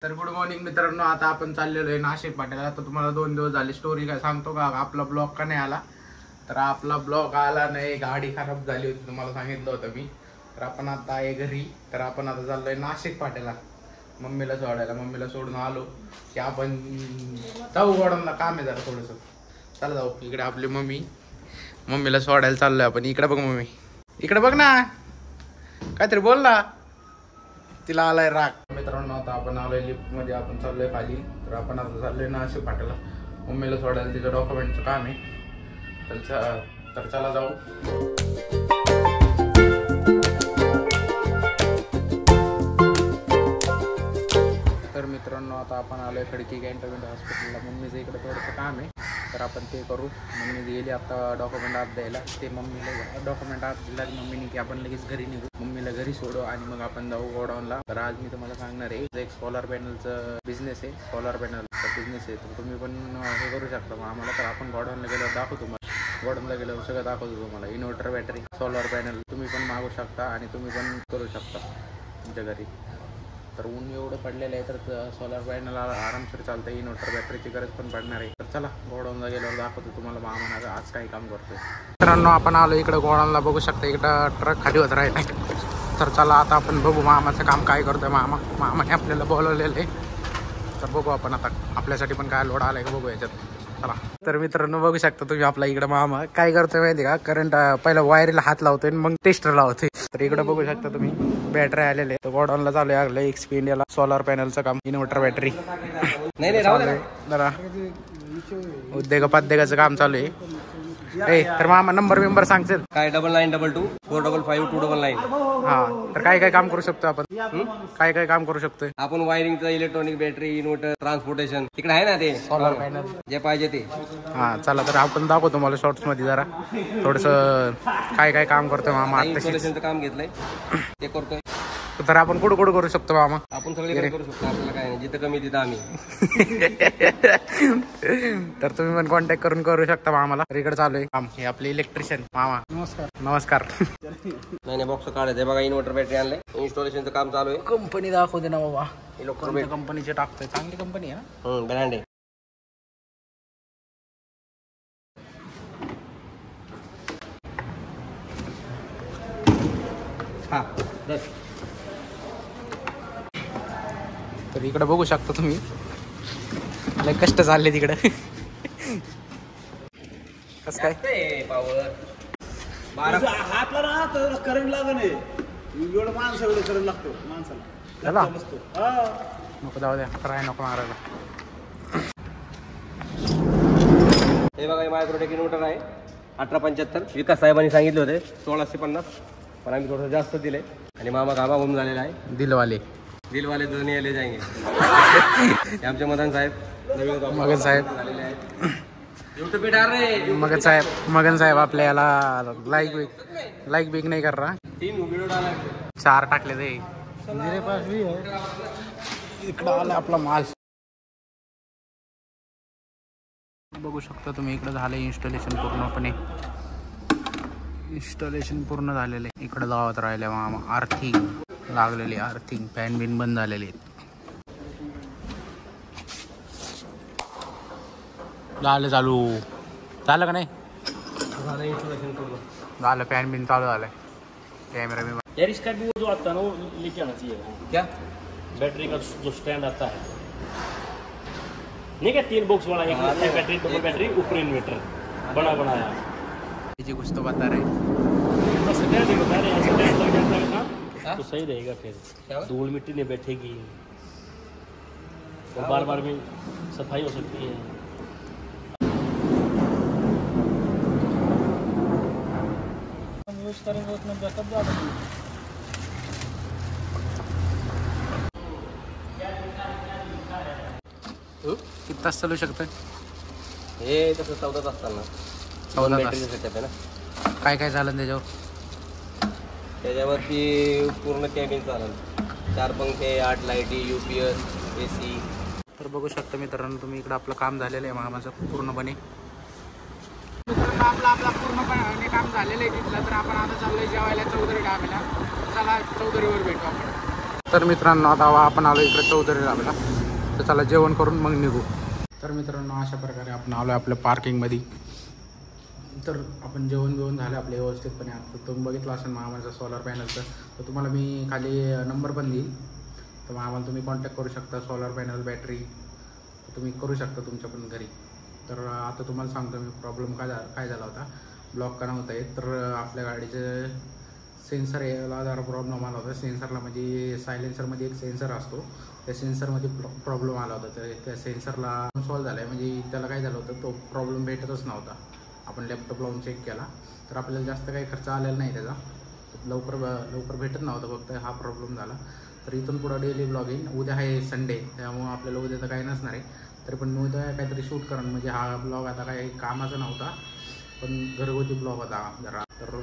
तर good morning मित्रांनो, आता आपण चाललेलो आहे नाशिक पाट्याला. आता तुम्हाला 2 दिवस झाले स्टोरी काय सांगतो का, आपला ब्लॉग का नाही आला. तर आपला ब्लॉग आला नाही, गाडी खराब झाली होती तुम्हाला सांगितलं होतं मी. तर आपण आता आहे घरी. तर आपण आता चाललोय नाशिक पाट्याला मम्मीला सोडायला. मम्मीला सोडून आलो की आपण जाऊ गोडाऊनला, काम आहे जरा थोडंसं. चला जाऊ. इकडे आपली मम्मीला सोडायला चाललोय आपण. इकडे बघ मम्मी, इकडे बघ ना, काहीतरी बोल ना. तिला आलाय राग. मित्रांनो आता आपण आलोय लिफ्ट मध्ये, आपण चाललोय खाली. तर आपण आता चाललोय नाशिक पाट्याला मम्मीला सोडायला, तिचं डॉक्युमेंटचं काम आहे. तर चला जाऊ. तर मित्रांनो आता आपण आलोय खडकी कॅन्टोन्मेंट हॉस्पिटलला. मम्मीचं इकडे थोडंसं काम आहे, तर आपण ते करू. मम्मी गेली आता डॉक्युमेंट आत द्यायला. ते मम्मीला डॉक्युमेंट आत दिला मम्मीने की आपण लगेच घरी निघू. मम्मीला घरी सोडू आणि मग आपण जाऊ गोडाऊनला. तर आज मी तुम्हाला सांगणार आहे, एक सोलार पॅनलचं बिझनेस आहे. सोलार पॅनलचा बिझनेस आहे, तर तुम्ही पण हे करू शकता मग आम्हाला. तर आपण गोडाऊनला गेल्यावर दाखवतो तुम्हाला. गोडाऊनला गेल्यावर सगळं दाखवतो तुम्हाला. इन्व्हर्टर, बॅटरी, सोलार पॅनल तुम्ही पण मागू शकता आणि तुम्ही पण करू शकता तुमच्या घरी. तर ऊन एवढं पडलेलं आहे, तर सोलार पॅनल आरामशीर चालतं. इन्व्हर्टर, बॅटरीची गरज पण पडणार आहे. तर चला गोडाऊनला गेल्यावर दाखवतो तुम्हाला मामा आज काही काम करतोय. मित्रांनो आपण आलो इकडे गोडाऊनला, बघू शकता इकडं ट्रक खाली होत राहिला. तर चला आता आपण बघू मामाचं काम काय करतोय. मामाने आपल्याला बोलवलेलं आहे. तर बघू आपण आता आपल्यासाठी पण काय लोड आलाय का बघू याच्यात. चला. तर मित्रांनो बघू शकता तुम्ही आपला इकडे मामा काय करतोय माहिती का, करंट पहिला वायरीला हात लावतोय मग टेस्टर लावतोय. तर इकडे बघू शकता तुम्ही बॅटरी आलेले. तर गोडाऊनला चालू आहे एक्सपी इंडियाला सोलार पॅनलचं काम. इन्व्हर्टर, बॅटरी नाही जरा उद्योगाचं काम चालू आहे. तर मामा नंबर सांगतील काय? 9922 455 299. हा. तर काय काम करू शकतो आपण, काय काम करू शकतोय आपण? वायरिंगचं, इलेक्ट्रॉनिक, बॅटरी, इन्व्हर्टर, ट्रान्सपोर्टेशन तिकडे आहे ना, ते सोलार पॅनल जे पाहिजे ते. हा चला. तर आपण दाखवतो तुम्हाला शॉर्ट्स मध्ये जरा थोडस काय काम करतोय मामा. इन्स्टॉलेशनचं काम घेतलंय ते करतोय. तर आपण कुठं करू शकतो मामा? आपण सगळे करू शकतो, आपल्याला काय नाही. जिथं कमी तिथं आम्ही. तर तुम्ही पण कॉन्टॅक्ट करून करू शकता मामाला. तर इकडे चालू आहे काम. हे आपले इलेक्ट्रिशियन मामा. नमस्कार. नाही बॉक्स काढायचं बघा. इन्व्हर्टर, बॅटरी आणलंय. इन्स्टॉलेशनचं काम चालू आहे. कंपनी दाखवते ना बाबा. इलेक्ट्रॉनिक कंपनीचे टाकतोय. चांगली कंपनी आहे, ब्रँड आहे. हा तर इकडे बघू शकता तुम्ही लय कष्ट चालले तिकडे. कसं काय पावर हातला राहत करंट लागत नाही. एवढं माणसं एवढं करंट लागतो माणसाला. चला नको, जाऊ द्या. ट्राय नको मारायला. हे बघा मायक्रोटेक इन्व्हर्टर आहे 1875. विकास साहेबांनी सांगितले होते 1650, पण आम्ही थोडंसं जास्त दिले. आणि मामा गाभा होऊन झालेला आहे. दिलवाले दोन्ही आले जाएंगे. आमचे मदन साहेब, मगन साहेब झालेले आहेत. यूट्यूब पे डाल रहे. मगन साहेब आपल्या याला लाईक बिक नाही कर रहा. 3 व्हिडिओ डाला. 4 टाकले ते. मेरे पास भी है. इकडं आला आपला माल. बघू शकता तुम्ही इकडं झालं इन्स्टॉलेशन पूर्णपणे. इन्स्टॉलेशन पूर्ण झालेले. इकडे लावत राहिले मामा. आर्थिंग लागलेली, आर्थिंग फॅन बिन बंद झालेले. झालं चालू. झालं का नाही? झालं. फॅन बिन चालू झालंय. कैमरा भी यार इसका भी वो जो आता है ना वो लेके आना चाहिए. क्या? बैटरी का जो स्टैंड आता है नहीं क्या, 3 बॉक्स वाला. एक बैटरी, डबल बैटरी, ऊपर इन्वर्टर बड़ा बनाया. जी कुछ तो बता रहे. बस स्टैंड ही बता रहे हैं. स्टैंड लग जाता है ना तो सही रहेगा. फिर धूल मिट्टी नहीं बैठेगी और बार बार में सफाई हो सकती है. यूज करेंगे उतना बैकअप ज़्यादा. किती तास चालू शकतं? हे तसं 14 तास चालणार. 14 तास. सेटअप आहे ना. काय झालं त्याच्यावर? त्याच्यावरती पूर्ण कॅबिन चालेल. 4 पंखे, 8 लाईटी, UPS, AC. तर बघू शकता मित्रांनो तुम्ही इकडं आपलं काम झालेलं आहे मामाचं पूर्णपणे. मित्रांनो आपला पूर्णपणे काम झालेलं आहे तिथलं. तर आपण आता चाललोय जेवायला चौधरी डाब्याला. चला चौधरीवर भेटू आपण. तर मित्रांनो आता आपण आलो इकडे चौधरी लावला, तर चला जेवण करून मग निघू. तर मित्रांनो अशा प्रकारे आपण आलो आपल्या पार्किंगमध्ये. तर आपण जेवण बिवण झालं आपले व्यवस्थितपणे. आता तुम्ही बघितलं असेल मामाचं सोलर पॅनलचं, तर तुम्हाला मी खाली नंबर पण देईल, तर आम्हाला तुम्ही कॉन्टॅक्ट करू शकता. सोलर पॅनल बॅटरी तुम्ही करू शकता तुमच्या पण घरी. तर आता तुम्हाला सांगतो मी प्रॉब्लेम काय झाला होता. ब्लॉक का नव्हता येत, तर आपल्या गाडीचं सेन्सर याला जरा प्रॉब्लेम आला होता. सेन्सरला म्हणजे सायलेन्सरमध्ये एक सेन्सर असतो, त्या सेन्सरमध्ये प्रॉब्लेम आला होता. तर त्या सेन्सरला सॉल्व झाला आहे. म्हणजे त्याला काय झालं होतं, तो प्रॉब्लेम भेटतच नव्हता. आपण लॅपटॉप लावून चेक केला तर आपल्याला जास्त काही खर्च आलेला नाही त्याचा. लवकर भेटत नव्हता, फक्त हा प्रॉब्लेम झाला. तर इथून पुढं डेली ब्लॉग येईल. उद्या आहे संडे, त्यामुळं आपल्याला उद्या तर काही नसणार आहे. तरी पण मी उद्या काहीतरी शूट करण. म्हणजे हा ब्लॉग आता काही कामाचा नव्हता, पण घरगुती ब्लॉग होता जरा. तर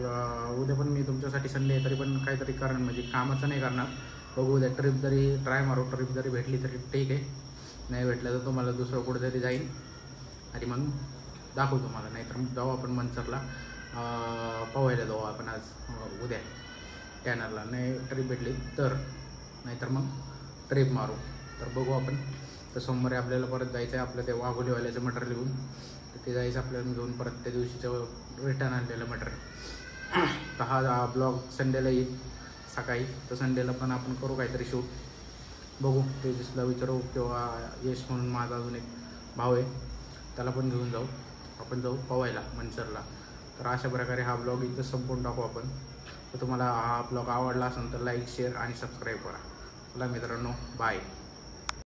उद्या पण मी तुमच्यासाठी संडे तरी पण काहीतरी करण, म्हणजे कामाचं नाही करणार. बघू उद्या ट्रिप जरी ट्राय मारू, ट्रिप जरी भेटली तरी ठीक आहे, नाही भेटलं तर तुम्हाला दुसरं कुठेतरी जाईल आणि मग दाखवू तुम्हाला. नाहीतर मग जाऊ आपण मनसरला पोहायला जाऊ आपण आज उद्या टॅनरला. नाही ट्रिप भेटली तर, नाहीतर मग ट्रिप मारू. तर बघू आपण. तर सोमवारी आपल्याला परत जायचं आहे आपलं ते वाघोलीवाल्याचं मटेरियल घेऊन. तर ते जायचं आपल्याला घेऊन परत त्या दिवशीचं रिटर्न आणलेलं मटेरियल. तर हा ब्लॉग संडेला येईल सकाळी, तर संडेला पण आपण करू काहीतरी शूट. बघू तेजसला विचारू, किंवा यश म्हणून माझा अजून एक भाऊ आहे त्याला पण घेऊन जाऊ. आपण जाऊ पोहायला मनसरला. तर अशा प्रकारे हा ब्लॉग इथं संपवून टाकू आपण. तर तुम्हाला हा ब्लॉग आवडला असेल तर लाईक, शेअर आणि सबस्क्राईब करा. चला मित्रांनो, बाय.